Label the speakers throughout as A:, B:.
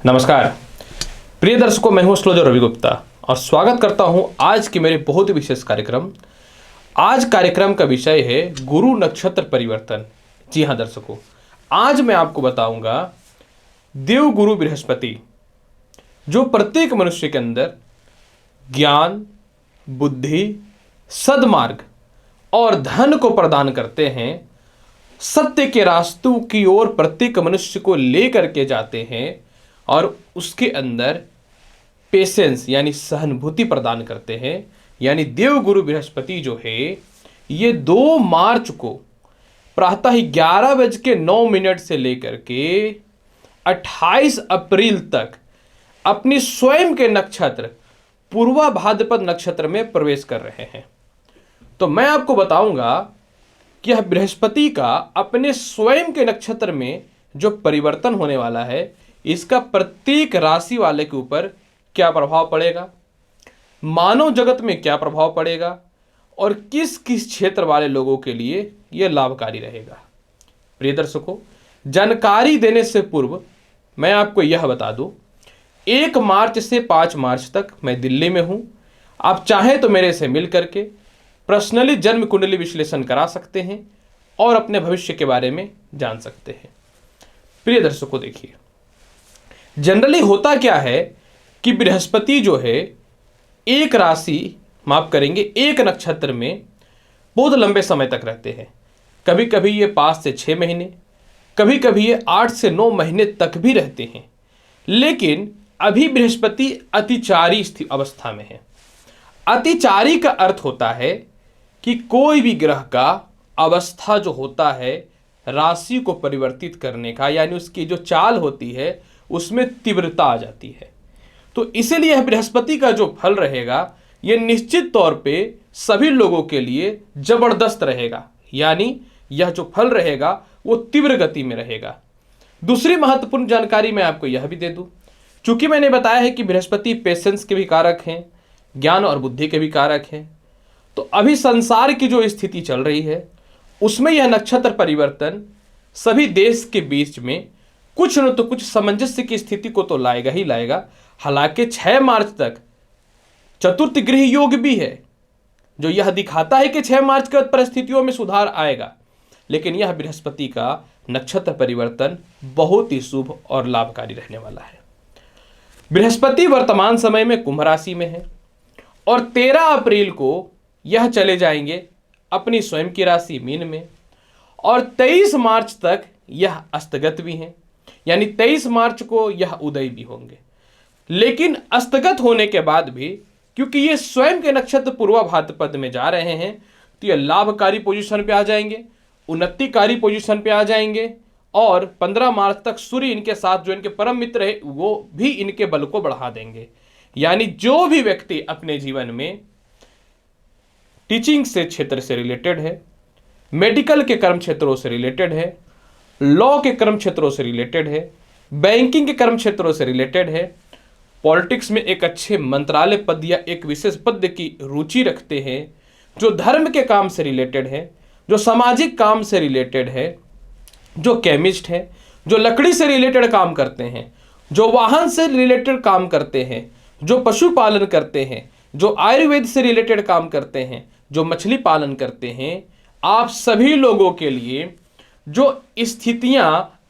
A: नमस्कार प्रिय दर्शकों, मैं हूं एस्ट्रोलॉजर रवि गुप्ता और स्वागत करता हूं आज के मेरे बहुत ही विशेष कार्यक्रम। आज कार्यक्रम का विषय है गुरु नक्षत्र परिवर्तन। जी हां दर्शकों, आज मैं आपको बताऊंगा देव गुरु बृहस्पति जो प्रत्येक मनुष्य के अंदर ज्ञान, बुद्धि, सद्मार्ग और धन को प्रदान करते हैं, सत्य के रास्तों की ओर प्रत्येक मनुष्य को लेकर के जाते हैं और उसके अंदर पेशेंस यानी सहानुभूति प्रदान करते हैं। यानी देव गुरु बृहस्पति जो है ये 2 मार्च को प्रातः 11:09 से लेकर के 28 अप्रैल तक अपनी स्वयं के नक्षत्र पूर्वा भाद्रपद नक्षत्र में प्रवेश कर रहे हैं। तो मैं आपको बताऊंगा कि यह बृहस्पति का अपने स्वयं के नक्षत्र में जो परिवर्तन होने वाला है, इसका प्रत्येक राशि वाले के ऊपर क्या प्रभाव पड़ेगा, मानव जगत में क्या प्रभाव पड़ेगा और किस किस क्षेत्र वाले लोगों के लिए यह लाभकारी रहेगा। प्रिय दर्शकों, जानकारी देने से पूर्व मैं आपको यह बता दूं, 1 मार्च से 5 मार्च तक मैं दिल्ली में हूं। आप चाहें तो मेरे से मिल करके पर्सनली जन्म कुंडली विश्लेषण करा सकते हैं और अपने भविष्य के बारे में जान सकते हैं। प्रिय दर्शकों, देखिए जनरली होता क्या है कि बृहस्पति जो है एक राशि, माफ करेंगे, एक नक्षत्र में बहुत लंबे समय तक रहते हैं। कभी कभी ये 5 से 6 महीने, कभी कभी ये 8 से 9 महीने तक भी रहते हैं। लेकिन अभी बृहस्पति अतिचारी अवस्था में है। अतिचारी का अर्थ होता है कि कोई भी ग्रह का अवस्था जो होता है राशि को परिवर्तित करने का, यानी उसकी जो चाल होती है उसमें तीव्रता आ जाती है। तो इसीलिए यह बृहस्पति का जो फल रहेगा यह निश्चित तौर पे सभी लोगों के लिए जबरदस्त रहेगा। यानी यह जो फल रहेगा वो तीव्र गति में रहेगा। दूसरी महत्वपूर्ण जानकारी मैं आपको यह भी दे दूं, चूंकि मैंने बताया है कि बृहस्पति पेशेंस के भी कारक हैं, ज्ञान और बुद्धि के भी कारक हैं। तो अभी संसार की जो स्थिति चल रही है उसमें यह नक्षत्र परिवर्तन सभी देश के बीच में कुछ न तो कुछ सामंजस्य की स्थिति को तो लाएगा ही लाएगा। हालांकि 6 मार्च तक चतुर्थ गृह योग भी है जो यह दिखाता है कि 6 मार्च के बाद परिस्थितियों में सुधार आएगा। लेकिन यह बृहस्पति का नक्षत्र परिवर्तन बहुत ही शुभ और लाभकारी रहने वाला है। बृहस्पति वर्तमान समय में कुंभ राशि में है और 13 अप्रैल को यह चले जाएंगे अपनी स्वयं की राशि मीन में और 23 मार्च तक यह अस्तगत भी हैं। यानी 23 मार्च को यह उदय भी होंगे। लेकिन अस्तगत होने के बाद भी क्योंकि ये स्वयं के नक्षत्र पूर्वा भाद्रपद में जा रहे हैं तो ये लाभकारी पोजीशन पे आ जाएंगे, उन्नतिकारी पोजीशन पे आ जाएंगे और 15 मार्च तक सूर्य इनके साथ जो इनके परम मित्र है वो भी इनके बल को बढ़ा देंगे। यानी जो भी व्यक्ति अपने जीवन में टीचिंग से क्षेत्र से रिलेटेड है, मेडिकल के कर्म क्षेत्रों से रिलेटेड है, लॉ के कर्म क्षेत्रों से रिलेटेड है, बैंकिंग के कर्म क्षेत्रों से रिलेटेड है, पॉलिटिक्स में एक अच्छे मंत्रालय पद या एक विशेष पद की रुचि रखते हैं, जो धर्म के काम से रिलेटेड है, जो सामाजिक काम से रिलेटेड है, जो केमिस्ट है, जो लकड़ी से रिलेटेड काम करते हैं, जो वाहन से रिलेटेड काम करते हैं, जो पशुपालन करते हैं, जो आयुर्वेद से रिलेटेड काम करते हैं, जो मछली पालन करते हैं, आप सभी लोगों के लिए जो स्थितियां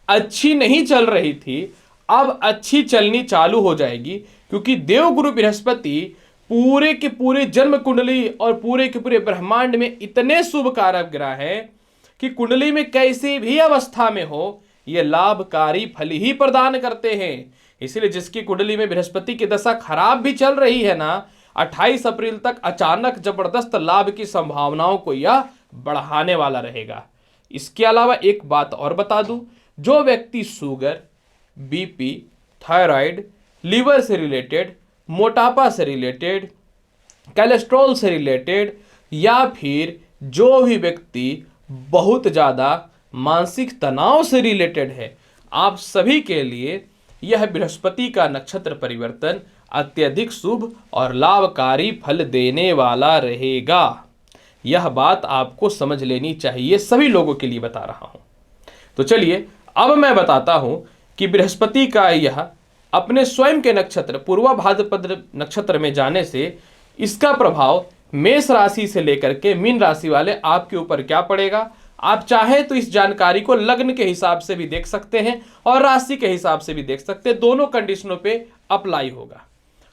A: अच्छी नहीं चल रही थी अब अच्छी चलनी चालू हो जाएगी। क्योंकि देवगुरु बृहस्पति पूरे के पूरे जन्म कुंडली और पूरे के पूरे ब्रह्मांड में इतने शुभ कारक ग्रह है कि कुंडली में कैसी भी अवस्था में हो ये लाभकारी फल ही प्रदान करते हैं। इसलिए जिसकी कुंडली में बृहस्पति की दशा खराब भी चल रही है ना, 28 अप्रैल तक अचानक जबरदस्त लाभ की संभावनाओं को यह बढ़ाने वाला रहेगा। इसके अलावा एक बात और बता दूं, जो व्यक्ति शुगर, बीपी, थायराइड, लीवर से रिलेटेड, मोटापा से रिलेटेड, कोलेस्ट्रॉल से रिलेटेड या फिर जो भी व्यक्ति बहुत ज़्यादा मानसिक तनाव से रिलेटेड है, आप सभी के लिए यह बृहस्पति का नक्षत्र परिवर्तन अत्यधिक शुभ और लाभकारी फल देने वाला रहेगा। यह बात आपको समझ लेनी चाहिए, सभी लोगों के लिए बता रहा हूं। तो चलिए अब मैं बताता हूं कि बृहस्पति का यह अपने स्वयं के नक्षत्र पूर्वा भाद्रपद नक्षत्र में जाने से इसका प्रभाव मेष राशि से लेकर के मीन राशि वाले आपके ऊपर क्या पड़ेगा, आप चाहे तो इस जानकारी को लग्न के हिसाब से भी देख सकते हैं और राशि के हिसाब से भी देख सकते हैं, दोनों कंडीशनों पे अप्लाई होगा।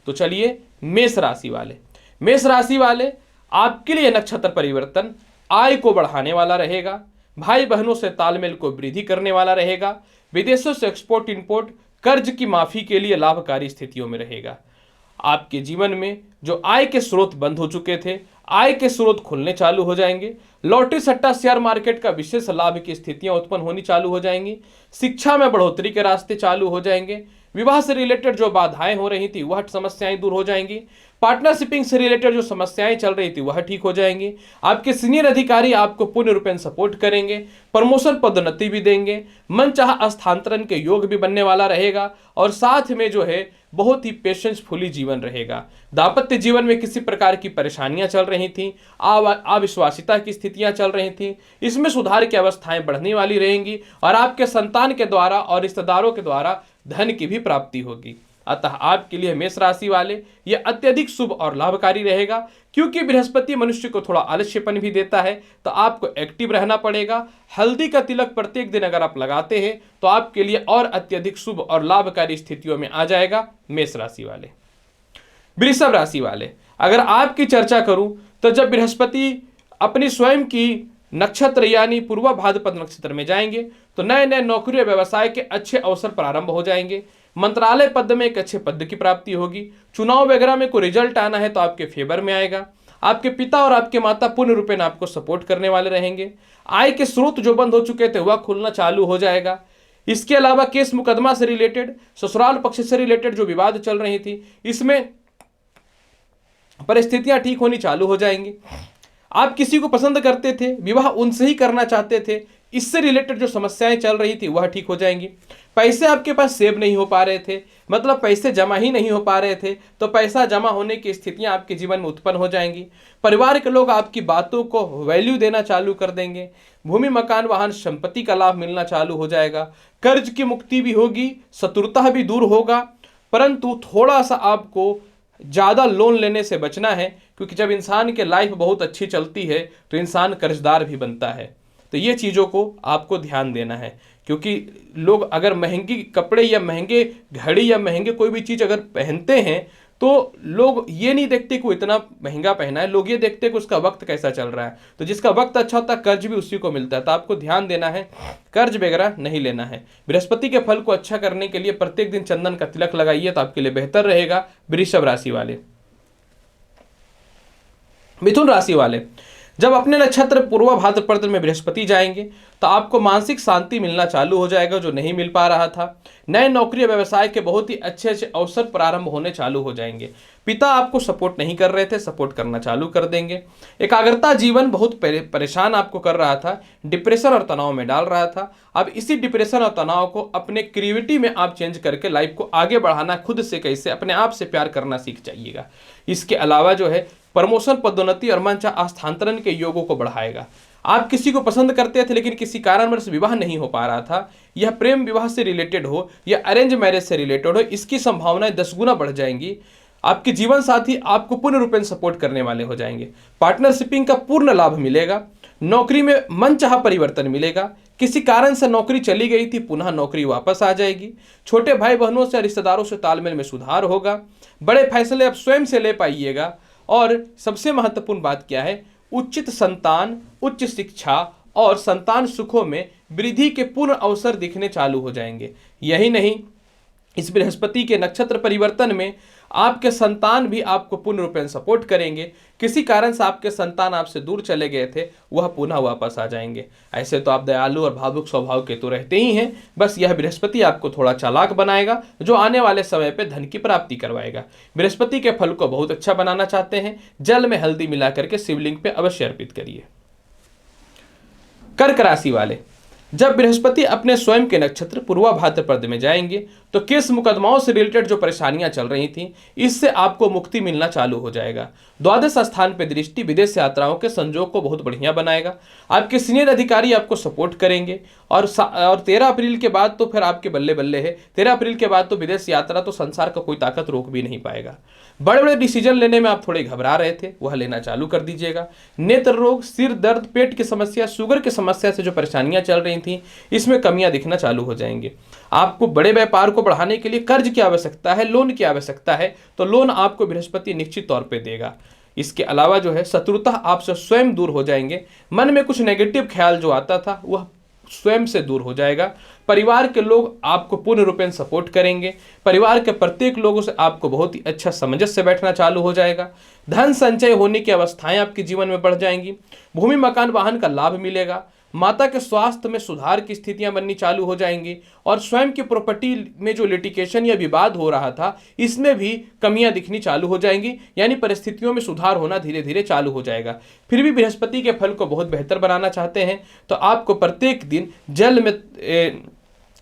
A: तो चलिए, मेष राशि वाले आपके लिए नक्षत्र परिवर्तन आय को बढ़ाने वाला रहेगा, भाई बहनों से तालमेल को वृद्धि करने वाला रहेगा, विदेशों से एक्सपोर्ट इंपोर्ट कर्ज की माफी के लिए लाभकारी स्थितियों में रहेगा। आपके जीवन में जो आय के स्रोत बंद हो चुके थे, आय के स्रोत खुलने चालू हो जाएंगे। लॉटरी सट्टा शेयर मार्केट का विशेष लाभ की स्थितियां उत्पन्न होनी चालू हो जाएंगी। शिक्षा में बढ़ोतरी के रास्ते चालू हो जाएंगे। विवाह से रिलेटेड जो बाधाएं हो रही थी वह समस्याएं दूर हो जाएंगी। पार्टनरशिपिंग से रिलेटेड जो समस्याएं चल रही थी वह ठीक हो जाएंगी। आपके सीनियर अधिकारी आपको पूर्ण रूपेण सपोर्ट करेंगे, प्रमोशन पदोन्नति भी देंगे, मनचाहा स्थानांतरण के योग भी बनने वाला रहेगा और साथ में जो है बहुत ही पेशेंसफुली जीवन रहेगा। दाम्पत्य जीवन में किसी प्रकार की परेशानियां चल रही थी, अविश्वासिता की स्थितियां चल रही थी, इसमें सुधार की अवस्थाएं बढ़ने वाली रहेंगी और आपके संतान के द्वारा और रिश्तेदारों के द्वारा धन की भी प्राप्ति होगी। अतः आपके लिए मेष राशि वाले यह अत्यधिक शुभ और लाभकारी रहेगा। क्योंकि बृहस्पति मनुष्य को थोड़ा आलस्यपन भी देता है तो आपको एक्टिव रहना पड़ेगा। हल्दी का तिलक प्रत्येक दिन अगर आप लगाते हैं तो आपके लिए और अत्यधिक शुभ और लाभकारी स्थितियों में आ जाएगा। मेष राशि वाले, वृषभ राशि वाले, अगर आपकी चर्चा करूं तो जब बृहस्पति अपनी स्वयं की नक्षत्र यानी पूर्वा भाद्रपद नक्षत्र में जाएंगे तो नए नए नौकरी और व्यवसाय के अच्छे अवसर प्रारंभ हो जाएंगे। मंत्रालय पद में एक अच्छे पद की प्राप्ति होगी। चुनाव वगैरह में कोई रिजल्ट आना है तो आपके फेवर में आएगा। आपके पिता और आपके माता पूर्ण रूपेण आपको सपोर्ट करने वाले रहेंगे। आय के स्रोत जो बंद हो चुके थे वह खुलना चालू हो जाएगा। इसके अलावा केस मुकदमा से रिलेटेड, ससुराल पक्ष से रिलेटेड जो विवाद चल रही थी इसमें परिस्थितियां ठीक होनी चालू हो जाएंगी। आप किसी को पसंद करते थे, विवाह उनसे ही करना चाहते थे, इससे रिलेटेड जो समस्याएं चल रही थी वह ठीक हो जाएंगी। पैसे आपके पास सेव नहीं हो पा रहे थे, मतलब पैसे जमा ही नहीं हो पा रहे थे, तो पैसा जमा होने की स्थितियां आपके जीवन में उत्पन्न हो जाएंगी। परिवार के लोग आपकी बातों को वैल्यू देना चालू कर देंगे। भूमि मकान वाहन संपत्ति का लाभ मिलना चालू हो जाएगा। कर्ज की मुक्ति भी होगी, शत्रुता भी दूर होगा, परंतु थोड़ा सा आपको ज़्यादा लोन लेने से बचना है। क्योंकि जब इंसान के लाइफ बहुत अच्छी चलती है तो इंसान कर्जदार भी बनता है। तो ये चीज़ों को आपको ध्यान देना है। क्योंकि लोग अगर महंगी कपड़े या महंगे घड़ी या महंगे कोई भी चीज़ अगर पहनते हैं तो लोग ये नहीं देखते कि वो इतना महंगा पहना है, लोग ये देखते हैं कि उसका वक्त कैसा चल रहा है। तो जिसका वक्त अच्छा होता है कर्ज भी उसी को मिलता है। तो आपको ध्यान देना है, कर्ज वगैरह नहीं लेना है। बृहस्पति के फल को अच्छा करने के लिए प्रत्येक दिन चंदन का तिलक लगाइए तो आपके लिए बेहतर रहेगा। वृषभ राशि वाले, मिथुन राशि वाले, जब अपने नक्षत्र पूर्वा भाद्रपद में बृहस्पति जाएंगे तो आपको मानसिक शांति मिलना चालू हो जाएगा जो नहीं मिल पा रहा था। नए नौकरी व्यवसाय के बहुत ही अच्छे अच्छे अवसर प्रारंभ होने चालू हो जाएंगे। पिता आपको सपोर्ट नहीं कर रहे थे, सपोर्ट करना चालू कर देंगे। एकाग्रता जीवन बहुत परेशान आपको कर रहा था, डिप्रेशन और तनाव में डाल रहा था। अब इसी डिप्रेशन और तनाव को अपने क्रिएटिविटी में आप चेंज करके लाइफ को आगे बढ़ाना, खुद से कैसे अपने आप से प्यार करना सीख जाइएगा। इसके अलावा जो है प्रमोशन पदोन्नति और मनचाहा स्थानांतरण के योगों को बढ़ाएगा। आप किसी को पसंद करते थे लेकिन किसी कारणवश विवाह नहीं हो पा रहा था, यह प्रेम विवाह से रिलेटेड हो या अरेंज मैरिज से रिलेटेड हो, इसकी संभावनाएं 10 गुना बढ़ जाएंगी। आपके जीवन साथी आपको पूर्ण रूपेण सपोर्ट करने वाले हो जाएंगे। पार्टनरशिपिंग का पूर्ण लाभ मिलेगा। नौकरी में मनचाहा परिवर्तन मिलेगा। किसी कारण से नौकरी चली गई थी, पुनः नौकरी वापस आ जाएगी। छोटे भाई बहनों से, रिश्तेदारों से तालमेल में सुधार होगा। बड़े फैसले अब स्वयं से ले पाइएगा। और सबसे महत्वपूर्ण बात क्या है, उचित संतान, उच्च शिक्षा और संतान सुखों में वृद्धि के पूर्ण अवसर दिखने चालू हो जाएंगे। यही नहीं, इस बृहस्पति के नक्षत्र परिवर्तन में आपके संतान भी आपको पूर्ण रूपेण सपोर्ट करेंगे। किसी कारण से आपके संतान आपसे दूर चले गए थे, वह पुनः वापस आ जाएंगे। ऐसे तो आप दयालु और भावुक स्वभाव के तो रहते ही हैं, बस यह बृहस्पति आपको थोड़ा चालाक बनाएगा जो आने वाले समय पे धन की प्राप्ति करवाएगा। बृहस्पति के फल को बहुत अच्छा बनाना चाहते हैं, जल में हल्दी मिला करके शिवलिंग पे अवश्य अर्पित करिए। कर्क राशि वाले, जब बृहस्पति अपने स्वयं के नक्षत्र पूर्वा भाद्रपद में जाएंगे तो केस मुकदमाओं से रिलेटेड जो परेशानियां चल रही थी, इससे आपको मुक्ति मिलना चालू हो जाएगा। द्वादश स्थान पे दृष्टि विदेश यात्राओं के संजोग को बहुत बढ़िया बनाएगा। आपके सीनियर अधिकारी आपको सपोर्ट करेंगे और 13 अप्रैल के बाद तो फिर आपके बल्ले बल्ले है। 13 अप्रैल के बाद तो विदेश यात्रा तो संसार का कोई ताकत रोक भी नहीं पाएगा। बड़े बड़े डिसीजन लेने में आप थोड़े घबरा रहे थे, वह लेना चालू कर दीजिएगा। नेत्र रोग, सिर दर्द, पेट की समस्या, शुगर की समस्या से जो परेशानियां चल रही थी, इसमें कमियां दिखना चालू हो जाएंगी। आपको बड़े व्यापार को बढ़ाने के लिए कर्ज की आवश्यकता है, लोन की आवश्यकता है, तो लोन आपको बृहस्पति निश्चित तौर पर देगा। इसके अलावा जो है शत्रुता आपसे स्वयं दूर हो जाएंगे। मन में कुछ नेगेटिव ख्याल जो आता था वह स्वयं से दूर हो जाएगा। परिवार के लोग आपको पूर्ण रूपेण सपोर्ट करेंगे। परिवार के प्रत्येक लोगों से आपको बहुत ही अच्छा सामंजस्य से बैठना चालू हो जाएगा। धन संचय होने की अवस्थाएं आपके जीवन में बढ़ जाएंगी। भूमि मकान वाहन का लाभ मिलेगा। माता के स्वास्थ्य में सुधार की स्थितियां बननी चालू हो जाएंगी और स्वयं की प्रॉपर्टी में जो लिटिगेशन या विवाद हो रहा था, इसमें भी कमियां दिखनी चालू हो जाएंगी, यानी परिस्थितियों में सुधार होना धीरे धीरे चालू हो जाएगा। फिर भी बृहस्पति के फल को बहुत बेहतर बनाना चाहते हैं तो आपको प्रत्येक दिन जल में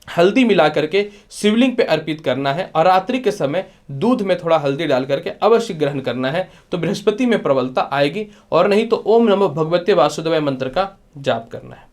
A: हल्दी मिला करके शिवलिंग पे अर्पित करना है और रात्रि के समय दूध में थोड़ा हल्दी डाल करके अवश्य ग्रहण करना है, तो बृहस्पति में प्रबलता आएगी। और नहीं तो ओम नमः भगवते वासुदेवाय मंत्र का जाप करना है।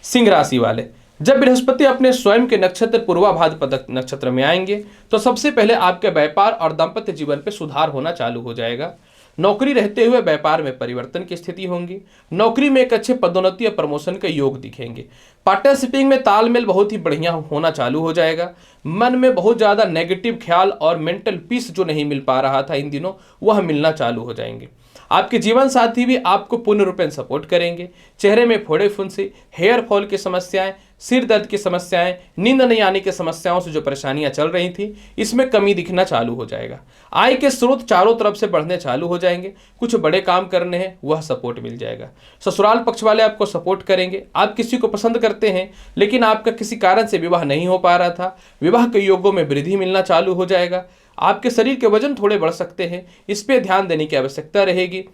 A: सिंह राशि वाले, जब बृहस्पति अपने स्वयं के नक्षत्र पूर्वा भाद्रपद नक्षत्र में आएंगे तो सबसे पहले आपके व्यापार और दाम्पत्य जीवन पे सुधार होना चालू हो जाएगा। नौकरी रहते हुए व्यापार में परिवर्तन की स्थिति होंगी। नौकरी में एक अच्छे पदोन्नति या प्रमोशन के योग दिखेंगे। पार्टनरशिपिंग में तालमेल बहुत ही बढ़िया होना चालू हो जाएगा। मन में बहुत ज़्यादा नेगेटिव ख्याल और मेंटल पीस जो नहीं मिल पा रहा था इन दिनों, वह मिलना चालू हो जाएंगे। आपके जीवन साथी भी आपको पूर्ण रूपेण सपोर्ट करेंगे। चेहरे में फोड़े फुंसी, हेयर फॉल की समस्याएं, सिर दर्द की समस्याएं, नींद नहीं आने की समस्याओं से जो परेशानियां चल रही थी, इसमें कमी दिखना चालू हो जाएगा। आय के स्रोत चारों तरफ से बढ़ने चालू हो जाएंगे। कुछ बड़े काम करने हैं, वह सपोर्ट मिल जाएगा। ससुराल पक्ष वाले आपको सपोर्ट करेंगे। आप किसी को पसंद करते हैं लेकिन आपका किसी कारण से विवाह नहीं हो पा रहा था, विवाह के योगों में वृद्धि मिलना चालू हो जाएगा। आपके शरीर के वजन थोड़े बढ़ सकते हैं, इस पे ध्यान देने की आवश्यकता रहेगी।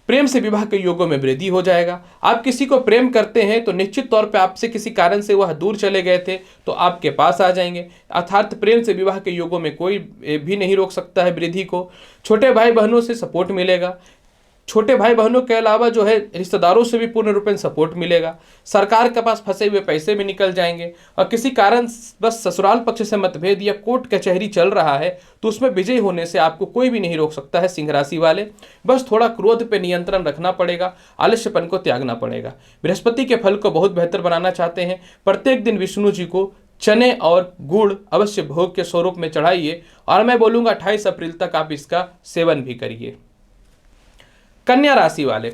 A: प्रेम से विवाह के योगों में वृद्धि हो जाएगा। आप किसी को प्रेम करते हैं तो निश्चित तौर पे आपसे किसी कारण से वह दूर चले गए थे तो आपके पास आ जाएंगे। अर्थात प्रेम से विवाह के योगों में कोई भी नहीं रोक सकता है वृद्धि को। छोटे भाई बहनों से सपोर्ट मिलेगा। छोटे भाई बहनों के अलावा जो है रिश्तेदारों से भी पूर्ण रूपेण सपोर्ट मिलेगा। सरकार के पास फंसे हुए पैसे भी निकल जाएंगे और किसी कारण बस ससुराल पक्ष से मतभेद या कोर्ट कचहरी चल रहा है तो उसमें विजयी होने से आपको कोई भी नहीं रोक सकता है। सिंह राशि वाले, बस थोड़ा क्रोध पे नियंत्रण रखना पड़ेगा, आलस्यपन को त्यागना पड़ेगा। बृहस्पति के फल को बहुत बेहतर बनाना चाहते हैं, प्रत्येक दिन विष्णु जी को चने और गुड़ अवश्य भोग के स्वरूप में चढ़ाइए और मैं बोलूँगा 28 अप्रैल तक आप इसका सेवन भी करिए। कन्या राशि वाले,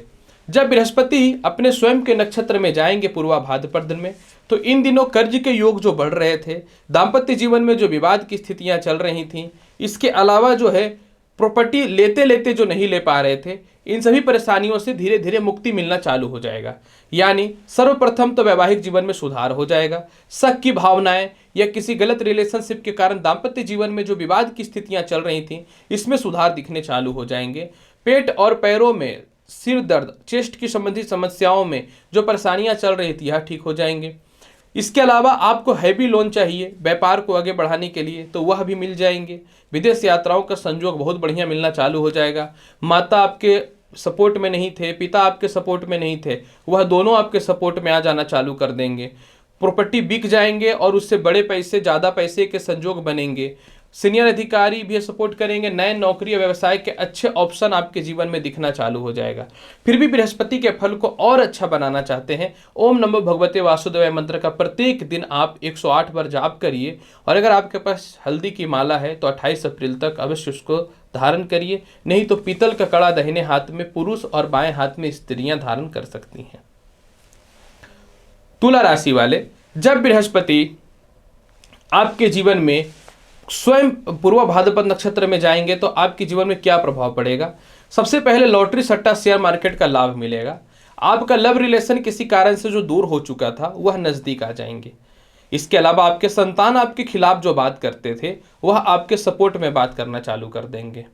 A: जब बृहस्पति अपने स्वयं के नक्षत्र में जाएंगे पूर्वा भाद्रपद में, तो इन दिनों कर्ज के योग जो बढ़ रहे थे, दाम्पत्य जीवन में जो विवाद की स्थितियां चल रही थीं, इसके अलावा जो है प्रॉपर्टी लेते लेते जो नहीं ले पा रहे थे, इन सभी परेशानियों से धीरे धीरे मुक्ति मिलना चालू हो जाएगा। यानी सर्वप्रथम तो वैवाहिक जीवन में सुधार हो जाएगा। शक की भावनाएं या किसी गलत रिलेशनशिप के कारण दाम्पत्य जीवन में जो विवाद की स्थितियां चल रही थीं, इसमें सुधार दिखने चालू हो जाएंगे। पेट और पैरों में, सिर दर्द, चेस्ट की संबंधित समस्याओं में जो परेशानियां चल रही थी, यह ठीक हो जाएंगे। इसके अलावा आपको हैवी लोन चाहिए व्यापार को आगे बढ़ाने के लिए, तो वह भी मिल जाएंगे। विदेश यात्राओं का संयोग बहुत बढ़िया मिलना चालू हो जाएगा। माता आपके सपोर्ट में नहीं थे, पिता आपके सपोर्ट में नहीं थे, वह दोनों आपके सपोर्ट में आ जाना चालू कर देंगे। प्रॉपर्टी बिक जाएंगे और उससे बड़े पैसे, ज़्यादा पैसे के संयोग बनेंगे। सीनियर अधिकारी भी सपोर्ट करेंगे। नए नौकरी या व्यवसाय के अच्छे ऑप्शन आपके जीवन में दिखना चालू हो जाएगा। फिर भी बृहस्पति के फल को और अच्छा बनाना चाहते हैं, ओम नमो भगवते वासुदेवाय मंत्र का प्रत्येक दिन आप 108 बार जाप करिए और अगर आपके पास हल्दी की माला है तो 28 अप्रैल तक अवश्य उसको धारण करिए। नहीं तो पीतल का कड़ा दाहिने हाथ में पुरुष और बाएं हाथ में स्त्रियां धारण कर सकती हैं। तुला राशि वाले, जब बृहस्पति आपके जीवन में स्वयं पूर्वा भाद्रपद नक्षत्र में जाएंगे तो आपके जीवन में क्या प्रभाव पड़ेगा। सबसे पहले लॉटरी, सट्टा, शेयर मार्केट का लाभ मिलेगा। आपका लव रिलेशन किसी कारण से जो दूर हो चुका था वह नजदीक आ जाएंगे। इसके अलावा आपके संतान आपके खिलाफ जो बात करते थे वह आपके सपोर्ट में बात करना चालू कर देंगे।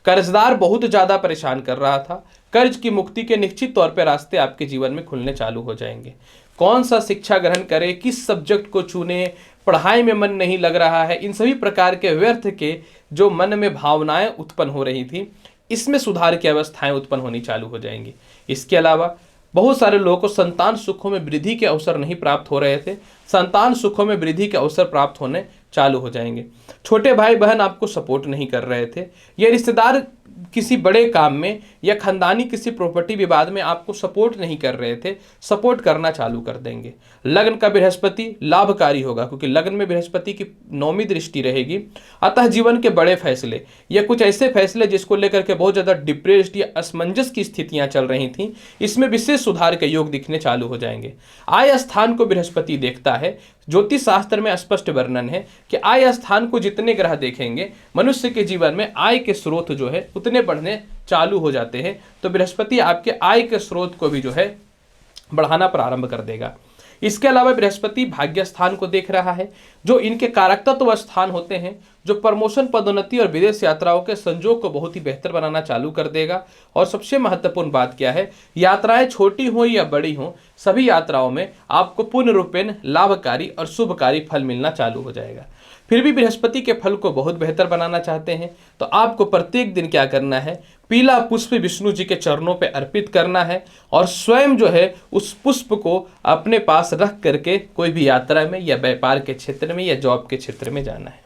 A: कर्जदार बहुत ज्यादा परेशान कर रहा था, कर्ज की मुक्ति के निश्चित तौर पर रास्ते आपके जीवन में खुलने चालू हो जाएंगे। कौन सा शिक्षा ग्रहण करें, किस सब्जेक्ट को चुने, पढ़ाई में मन नहीं लग रहा है, इन सभी प्रकार के व्यर्थ के जो मन में भावनाएं उत्पन्न हो रही थी, इसमें सुधार की अवस्थाएं उत्पन्न होनी चालू हो जाएंगी। इसके अलावा बहुत सारे लोगों को संतान सुखों में वृद्धि के अवसर नहीं प्राप्त हो रहे थे, संतान सुखों में वृद्धि के अवसर प्राप्त होने चालू हो जाएंगे। छोटे भाई बहन आपको सपोर्ट नहीं कर रहे थे, ये रिश्तेदार किसी बड़े काम में या खानदानी किसी प्रॉपर्टी विवाद में आपको सपोर्ट नहीं कर रहे थे, सपोर्ट करना चालू कर देंगे। लग्न का बृहस्पति लाभकारी होगा, क्योंकि लग्न में बृहस्पति की 9वीं दृष्टि रहेगी। अतः जीवन के बड़े फैसले या कुछ ऐसे फैसले जिसको लेकर के बहुत ज़्यादा डिप्रेस्ड या असमंजस की स्थितियां चल रही थी, इसमें विशेष सुधार के योग दिखने चालू हो जाएंगे। आय स्थान को बृहस्पति देखता है। ज्योतिष शास्त्र में स्पष्ट वर्णन है कि आय स्थान को जितने ग्रह देखेंगे, मनुष्य के जीवन में आय के स्रोत जो है उतने बढ़ने चालू हो जाते हैं। तो बृहस्पति आपके आय के स्रोत को भी जो है बढ़ाना प्रारंभ कर देगा। इसके अलावा बृहस्पति भाग्य स्थान को देख रहा है, जो इनके कारकतत्व स्थान होते हैं, जो प्रमोशन, पदोन्नति और विदेश यात्राओं के संयोग को बहुत ही बेहतर बनाना चालू कर देगा। और सबसे महत्वपूर्ण बात क्या है, यात्राएं छोटी हो या बड़ी हो, सभी यात्राओं में आपको पूर्ण रूपेण लाभकारी और शुभकारी फल मिलना चालू हो जाएगा। फिर भी बृहस्पति के फल को बहुत बेहतर बनाना चाहते हैं तो आपको प्रत्येक दिन क्या करना है, पीला पुष्प विष्णु जी के चरणों पे अर्पित करना है और स्वयं जो है उस पुष्प को अपने पास रख करके कोई भी यात्रा में या व्यापार के क्षेत्र में या जॉब के क्षेत्र में जाना है।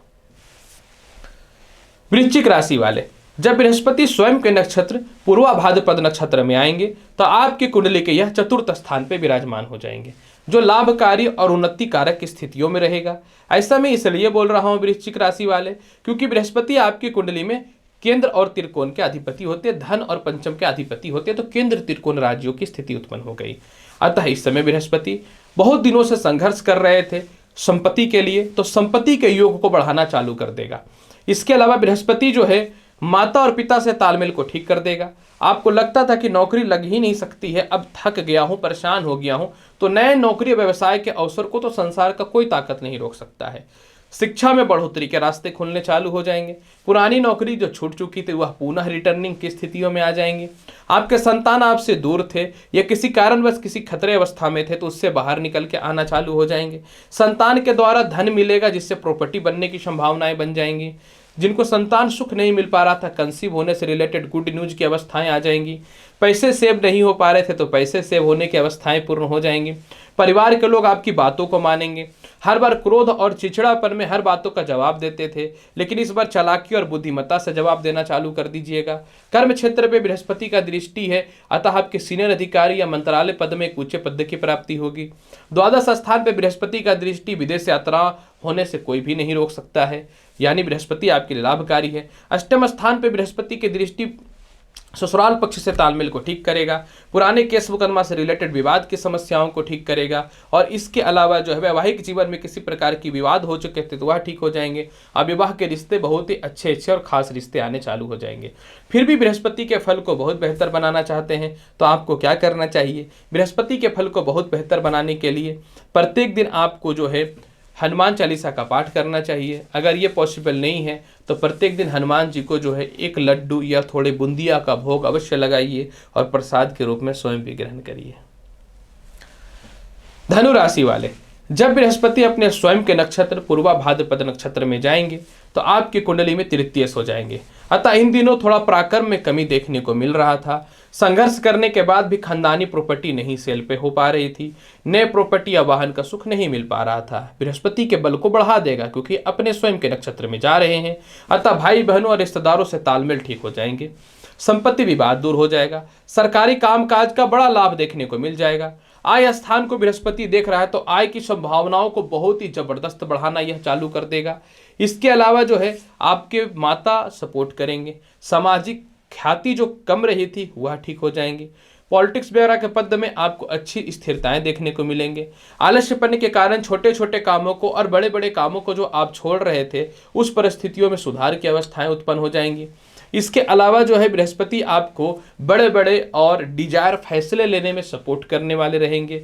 A: वृश्चिक राशि वाले, जब बृहस्पति स्वयं के नक्षत्र पूर्वा भाद्रपद नक्षत्र में आएंगे तो आपकी कुंडली के यह चतुर्थ स्थान पे विराजमान हो जाएंगे, जो लाभकारी और उन्नति कारक की स्थितियों में रहेगा। ऐसा मैं इसलिए बोल रहा हूं वृश्चिक राशि वाले, क्योंकि बृहस्पति आपकी कुंडली में केंद्र और त्रिकोण के अधिपति होते, धन और पंचम के अधिपति होते, तो केंद्र त्रिकोण राज्यों की स्थिति उत्पन्न हो गई। अतः इस समय बृहस्पति बहुत दिनों से संघर्ष कर रहे थे संपत्ति के लिए, तो संपत्ति के योग को बढ़ाना चालू कर देगा। इसके अलावा बृहस्पति जो है माता और पिता से तालमेल को ठीक कर देगा। आपको लगता था कि नौकरी लग ही नहीं सकती है, अब थक गया हूं, परेशान हो गया हूं, तो नए नौकरी व्यवसाय के अवसर को तो संसार का कोई ताकत नहीं रोक सकता है। शिक्षा में बढ़ोतरी के रास्ते खुलने चालू हो जाएंगे। पुरानी नौकरी जो छूट चुकी थी वह पुनः रिटर्निंग की स्थितियों में आ जाएंगी। आपके संतान आपसे दूर थे या किसी कारणवश किसी खतरे अवस्था में थे तो उससे बाहर निकल के आना चालू हो जाएंगे। संतान के द्वारा धन मिलेगा, जिससे प्रॉपर्टी बनने की संभावनाएं बन जाएंगी। जिनको संतान सुख नहीं मिल पा रहा था, कंसीव होने से रिलेटेड गुड न्यूज की अवस्थाएं आ जाएंगी। पैसे सेव नहीं हो पा रहे थे तो पैसे सेव होने की अवस्थाएं पूर्ण हो जाएंगी। परिवार के लोग आपकी बातों को मानेंगे। हर बार क्रोध और चिड़चिड़ापन में हर बातों का जवाब देते थे, लेकिन इस बार चालाकी और बुद्धिमत्ता से जवाब देना चालू कर दीजिएगा। कर्म क्षेत्र पे बृहस्पति का दृष्टि है, अतः आपके सीनियर अधिकारी या मंत्रालय पद में एक उच्च पद की प्राप्ति होगी। द्वादश स्थान पे बृहस्पति का दृष्टि विदेश यात्रा होने से कोई भी नहीं रोक सकता है, यानी बृहस्पति आपके लिए लाभकारी है। अष्टम स्थान पे बृहस्पति की दृष्टि ससुराल पक्ष से तालमेल को ठीक करेगा, पुराने केस मुकदमा से रिलेटेड विवाद की समस्याओं को ठीक करेगा और इसके अलावा जो है वैवाहिक जीवन में किसी प्रकार की विवाद हो चुके थे तो वह ठीक हो जाएंगे। अब विवाह के रिश्ते बहुत ही अच्छे और खास रिश्ते आने चालू हो जाएंगे। फिर भी बृहस्पति के फल को बहुत बेहतर बनाना चाहते हैं तो आपको क्या करना चाहिए? बृहस्पति के फल को बहुत बेहतर बनाने के लिए प्रत्येक दिन आपको जो है हनुमान चालीसा का पाठ करना चाहिए। अगर ये पॉसिबल नहीं है तो प्रत्येक दिन हनुमान जी को जो है एक लड्डू या थोड़े बूंदिया का भोग अवश्य लगाइए और प्रसाद के रूप में स्वयं भी ग्रहण करिए। धनु राशि वाले, जब बृहस्पति अपने स्वयं के नक्षत्र पूर्वा भाद्रपद नक्षत्र में जाएंगे तो आपकी कुंडली में तृतीय हो जाएंगे। अतः इन दिनों थोड़ा पराक्रम में कमी देखने को मिल रहा था। संघर्ष करने के बाद भी खानदानी प्रॉपर्टी नहीं सेल पे हो पा रही थी, नए प्रॉपर्टी या वाहन का सुख नहीं मिल पा रहा था। बृहस्पति के बल को बढ़ा देगा क्योंकि अपने स्वयं के नक्षत्र में जा रहे हैं। अतः भाई बहनों और रिश्तेदारों से तालमेल ठीक हो जाएंगे। संपत्ति विवाद दूर हो जाएगा। सरकारी कामकाज का बड़ा लाभ देखने को मिल जाएगा। आय स्थान को बृहस्पति देख रहा है तो आय की संभावनाओं को बहुत ही जबरदस्त बढ़ाना यह चालू कर देगा। इसके अलावा जो है आपके माता सपोर्ट करेंगे। सामाजिक ख्याति जो कम रही थी वह ठीक हो जाएंगी। पॉलिटिक्स वगैरह के पद में आपको अच्छी स्थिरताएं देखने को मिलेंगे। आलस्यपन के कारण छोटे छोटे कामों को और बड़े बड़े कामों को जो आप छोड़ रहे थे उस परिस्थितियों में सुधार की अवस्थाएं उत्पन्न हो जाएंगी। इसके अलावा जो है बृहस्पति आपको बड़े बड़े और डिजायर फैसले लेने में सपोर्ट करने वाले रहेंगे।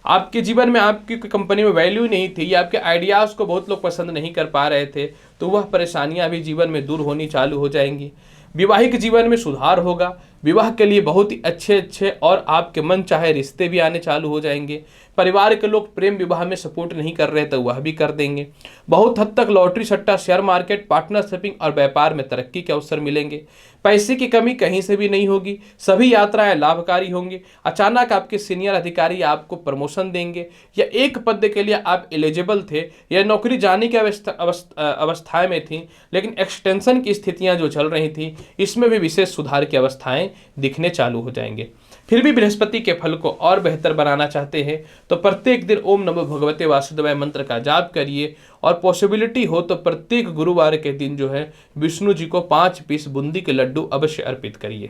A: आपके जीवन में आपकी कंपनी में वैल्यू नहीं थी या आपके आइडियाज़ को बहुत लोग पसंद नहीं कर पा रहे थे तो वह परेशानियां भी जीवन में दूर होनी चालू हो जाएंगी। विवाहिक जीवन में सुधार होगा। विवाह के लिए बहुत ही अच्छे और आपके मन चाहे रिश्ते भी आने चालू हो जाएंगे। परिवार के लोग प्रेम विवाह में सपोर्ट नहीं कर रहे तो वह भी कर देंगे। बहुत हद तक लॉटरी सट्टा, शेयर मार्केट, पार्टनरशिपिंग और व्यापार में तरक्की के अवसर मिलेंगे। पैसे की कमी कहीं से भी नहीं होगी। सभी यात्राएं लाभकारी होंगी। अचानक आपके सीनियर अधिकारी आपको प्रमोशन देंगे, या एक पद के लिए आप एलिजिबल थे या नौकरी जाने की अवस्थाएं में थी, लेकिन एक्सटेंशन की स्थितियां जो चल रही थी इसमें भी विशेष सुधार की अवस्थाएं दिखने चालू हो जाएंगे। फिर भी बृहस्पति के फल को और बेहतर बनाना चाहते हैं तो प्रत्येक दिन ओम नमो भगवते वासुदेवाय मंत्र का जाप करिए, और पॉसिबिलिटी हो तो प्रत्येक गुरुवार के दिन जो है विष्णु जी को 5 पीस बूंदी के लड्डू अवश्य अर्पित करिए।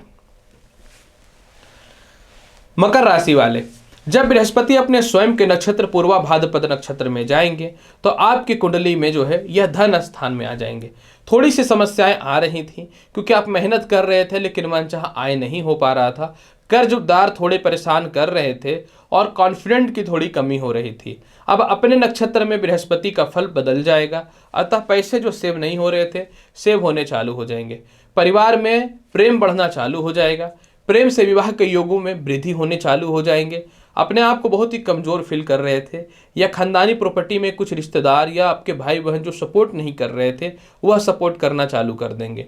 A: मकर राशि वाले, जब बृहस्पति अपने स्वयं के नक्षत्र पूर्वा भाद्रपद नक्षत्र में जाएंगे तो आपकी कुंडली में जो है यह धन स्थान में आ जाएंगे। थोड़ी सी समस्याएं आ रही थी क्योंकि आप मेहनत कर रहे थे लेकिन मनचाहा आय नहीं हो पा रहा था। कर्जदार थोड़े परेशान कर रहे थे और कॉन्फिडेंट की थोड़ी कमी हो रही थी। अब अपने नक्षत्र में बृहस्पति का फल बदल जाएगा, अतः पैसे जो सेव नहीं हो रहे थे सेव होने चालू हो जाएंगे। परिवार में प्रेम बढ़ना चालू हो जाएगा। प्रेम से विवाह के योगों में वृद्धि होने चालू हो जाएंगे। अपने आप को बहुत ही कमजोर फील कर रहे थे या खानदानी प्रॉपर्टी में कुछ रिश्तेदार या आपके भाई बहन जो सपोर्ट नहीं कर रहे थे वह सपोर्ट करना चालू कर देंगे।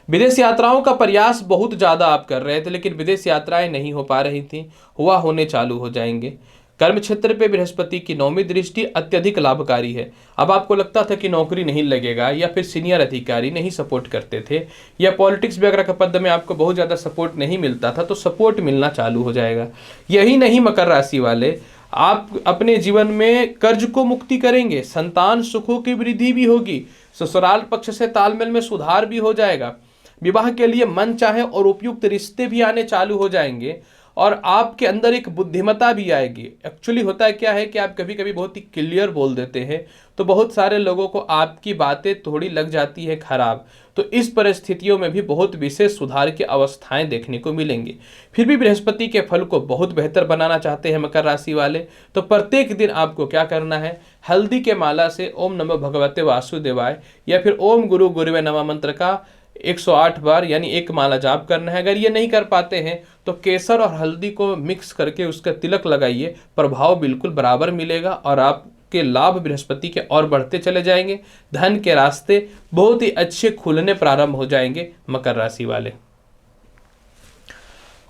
A: विदेश यात्राओं का प्रयास बहुत ज़्यादा आप कर रहे थे लेकिन विदेश यात्राएं नहीं हो पा रही थी, वह होने चालू हो जाएंगे। कर्म क्षेत्र पे बृहस्पति की 9वीं दृष्टि अत्यधिक लाभकारी है। अब आपको लगता था कि नौकरी नहीं लगेगा या फिर सीनियर अधिकारी नहीं सपोर्ट करते थे या पॉलिटिक्स वगैरह के पद में आपको बहुत ज़्यादा सपोर्ट नहीं मिलता था, तो सपोर्ट मिलना चालू हो जाएगा। यही नहीं मकर राशि वाले, आप अपने जीवन में कर्ज को मुक्ति करेंगे, संतान सुखों की वृद्धि भी होगी, ससुराल पक्ष से तालमेल में सुधार भी हो जाएगा, विवाह के लिए मन चाहे और उपयुक्त रिश्ते भी आने चालू हो जाएंगे और आपके अंदर एक बुद्धिमत्ता भी आएगी। एक्चुअली होता है क्या है कि आप कभी कभी बहुत ही क्लियर बोल देते हैं तो बहुत सारे लोगों को आपकी बातें थोड़ी लग जाती है खराब, तो इस परिस्थितियों में भी बहुत विशेष सुधार की अवस्थाएं देखने को मिलेंगी। फिर भी बृहस्पति के फल को बहुत बेहतर बनाना चाहते हैं मकर राशि वाले, तो प्रत्येक दिन आपको क्या करना है, हल्दी के माला से ओम नमो भगवते वासुदेवाय या फिर ओम गुरु गुरुवे नमः मंत्र का 108 बार यानी एक माला जाप करना है। अगर ये नहीं कर पाते हैं तो केसर और हल्दी को मिक्स करके उसका तिलक लगाइए, प्रभाव बिल्कुल बराबर मिलेगा और आपके लाभ बृहस्पति के और बढ़ते चले जाएंगे। धन के रास्ते बहुत ही अच्छे खुलने प्रारंभ हो जाएंगे मकर राशि वाले।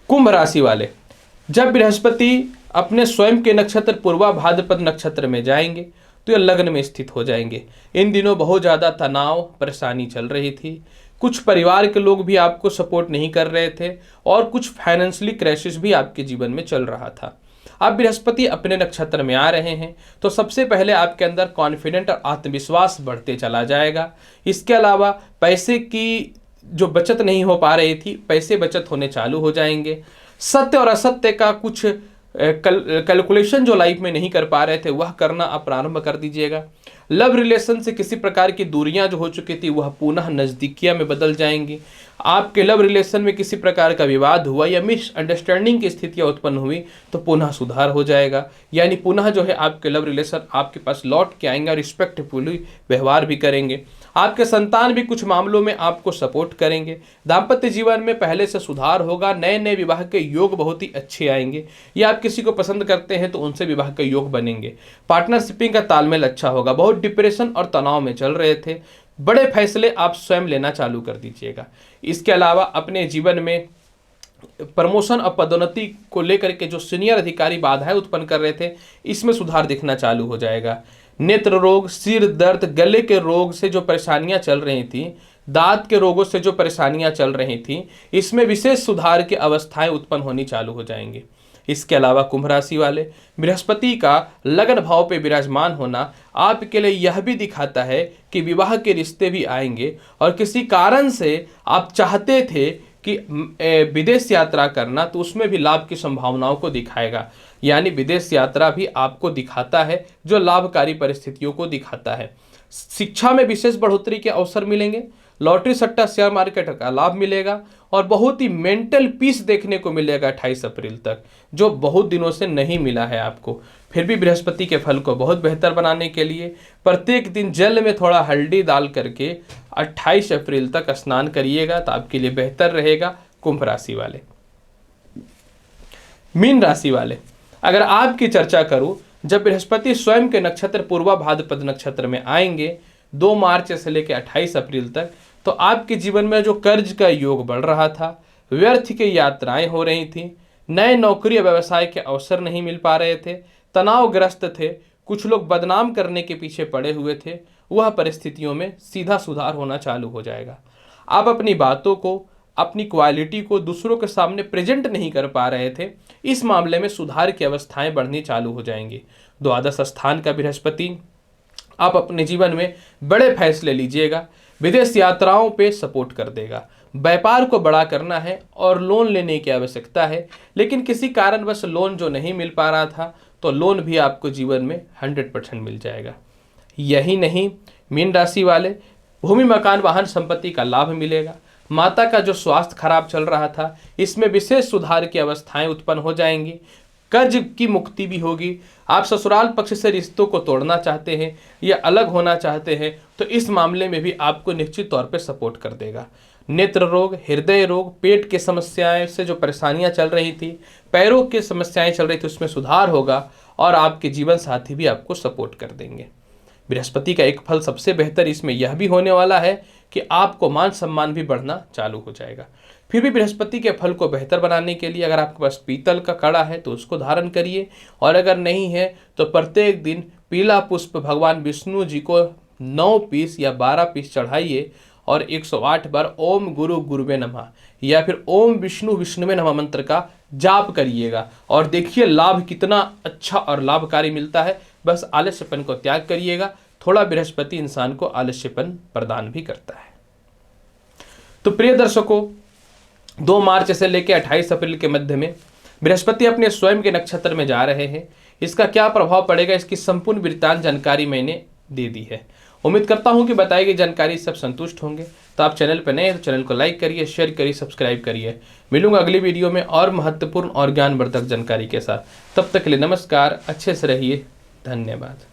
A: कुंभ राशि वाले, जब बृहस्पति अपने स्वयं के नक्षत्र पूर्वा भाद्रपद नक्षत्र में जाएंगे तो ये लग्न में स्थित हो जाएंगे। इन दिनों बहुत ज़्यादा तनाव परेशानी चल रही थी, कुछ परिवार के लोग भी आपको सपोर्ट नहीं कर रहे थे और कुछ फाइनेंशियली क्राइसिस भी आपके जीवन में चल रहा था। अब बृहस्पति अपने नक्षत्र में आ रहे हैं तो सबसे पहले आपके अंदर कॉन्फिडेंट और आत्मविश्वास बढ़ते चला जाएगा। इसके अलावा पैसे की जो बचत नहीं हो पा रही थी, पैसे बचत होने चालू हो जाएंगे। सत्य और असत्य का कुछ कैलकुलेशन जो लाइफ में नहीं कर पा रहे थे वह करना आप प्रारंभ कर दीजिएगा। लव रिलेशन से किसी प्रकार की दूरियां जो हो चुकी थी वह पुनः नज़दीकियां में बदल जाएंगी। आपके लव रिलेशन में किसी प्रकार का विवाद हुआ या मिसअंडरस्टैंडिंग की स्थितियां उत्पन्न हुई तो पुनः सुधार हो जाएगा, यानी पुनः जो है आपके लव रिलेशन आपके पास लौट के आएंगे और रिस्पेक्टफुली व्यवहार भी करेंगे। आपके संतान भी कुछ मामलों में आपको सपोर्ट करेंगे। दाम्पत्य जीवन में पहले से सुधार होगा। नए नए विवाह के योग बहुत ही अच्छे आएंगे, या आप किसी को पसंद करते हैं तो उनसे विवाह के योग बनेंगे। पार्टनरशिपिंग का तालमेल अच्छा होगा। बहुत डिप्रेशन और तनाव में चल रहे थे, बड़े फैसले आप स्वयं लेना चालू कर दीजिएगा। इसके अलावा अपने जीवन में प्रमोशन और पदोन्नति को लेकर के जो सीनियर अधिकारी बाधाएं उत्पन्न कर रहे थे इसमें सुधार दिखना चालू हो जाएगा। नेत्र रोग, सिर दर्द, गले के रोग से जो परेशानियां चल रही थी, दांत के रोगों से जो परेशानियां चल रही थी, इसमें विशेष सुधार की अवस्थाएं उत्पन्न होनी चालू हो जाएंगी। इसके अलावा कुंभ राशि वाले, बृहस्पति का लगन भाव पे विराजमान होना आपके लिए यह भी दिखाता है कि विवाह के रिश्ते भी आएंगे और किसी कारण से आप चाहते थे कि विदेश यात्रा करना तो उसमें भी लाभ की संभावनाओं को दिखाएगा। यानी विदेश यात्रा भी आपको दिखाता है जो लाभकारी परिस्थितियों को दिखाता है। शिक्षा में विशेष बढ़ोतरी के अवसर मिलेंगे। लॉटरी सट्टा शेयर मार्केट का लाभ मिलेगा और बहुत ही मेंटल पीस देखने को मिलेगा 28 अप्रैल तक, जो बहुत दिनों से नहीं मिला है आपको। फिर भी बृहस्पति के फल को बहुत बेहतर बनाने के लिए प्रत्येक दिन जल में थोड़ा हल्दी डाल करके 28 अप्रैल तक स्नान करिएगा तो आपके लिए बेहतर रहेगा। कुंभ राशि वाले। मीन राशि वाले, अगर आपकी चर्चा करूं जब बृहस्पति स्वयं के नक्षत्र पूर्वा भाद्रपद नक्षत्र में आएंगे 2 मार्च से लेकर 28 अप्रैल तक, तो आपके जीवन में जो कर्ज का योग बढ़ रहा था, व्यर्थ की यात्राएं हो रही थी, नए नौकरी या व्यवसाय के अवसर नहीं मिल पा रहे थे, तनावग्रस्त थे, कुछ लोग बदनाम करने के पीछे पड़े हुए थे, वह परिस्थितियों में सीधा सुधार होना चालू हो जाएगा। आप अपनी बातों को, अपनी क्वालिटी को दूसरों के सामने प्रेजेंट नहीं कर पा रहे थे, इस मामले में सुधार की अवस्थाएं बढ़नी चालू हो जाएंगी। द्वादश स्थान का बृहस्पति आप अपने जीवन में बड़े फैसले लीजिएगा, विदेश यात्राओं पे सपोर्ट कर देगा। व्यापार को बड़ा करना है और लोन लेने की आवश्यकता है, लेकिन किसी कारणवश लोन जो नहीं मिल पा रहा था, तो लोन भी आपको जीवन में 100% मिल जाएगा। यही नहीं, मीन राशि वाले भूमि मकान वाहन संपत्ति का लाभ मिलेगा। माता का जो स्वास्थ्य खराब चल रहा था, इसमें विशेष सुधार की अवस्थाएं उत्पन्न हो जाएंगी। कर्ज की मुक्ति भी होगी। आप ससुराल पक्ष से रिश्तों को तोड़ना चाहते हैं या अलग होना चाहते हैं, तो इस मामले में भी आपको निश्चित तौर पे सपोर्ट कर देगा। नेत्र रोग, हृदय रोग, पेट की समस्याएं से जो परेशानियां चल रही थी, पैरों की समस्याएं चल रही थी, उसमें सुधार होगा और आपके जीवन साथी भी आपको सपोर्ट कर देंगे। बृहस्पति का एक फल सबसे बेहतर इसमें यह भी होने वाला है कि आपको मान सम्मान भी बढ़ना चालू हो जाएगा। फिर भी बृहस्पति के फल को बेहतर बनाने के लिए अगर आपके पास पीतल का कड़ा है तो उसको धारण करिए, और अगर नहीं है तो प्रत्येक दिन पीला पुष्प भगवान विष्णु जी को 9 पीस या 12 पीस चढ़ाइए और 108 बार ओम गुरु गुरुवे नमः या फिर ओम विष्णु विष्णुवे नमः मंत्र का जाप करिएगा, और देखिए लाभ कितना अच्छा और लाभकारी मिलता है। बस आलस्यपन को त्याग करिएगा। थोड़ा बृहस्पति इंसान को आलस्यपन प्रदान भी करता है। तो प्रिय दर्शकों, 2 मार्च से लेकर 28 अप्रैल के मध्य में बृहस्पति अपने स्वयं के नक्षत्र में जा रहे हैं। इसका क्या प्रभाव पड़ेगा, इसकी संपूर्ण वृत्तांत जानकारी मैंने दे दी है। उम्मीद करता हूं कि बताई गई जानकारी सब संतुष्ट होंगे। तो आप चैनल पर नए हैं तो चैनल को लाइक करिए, शेयर करिए, सब्सक्राइब करिए। मिलूंगा अगली वीडियो में और महत्वपूर्ण और ज्ञानवर्धक जानकारी के साथ। तब तक के लिए नमस्कार, अच्छे से रहिए, धन्यवाद।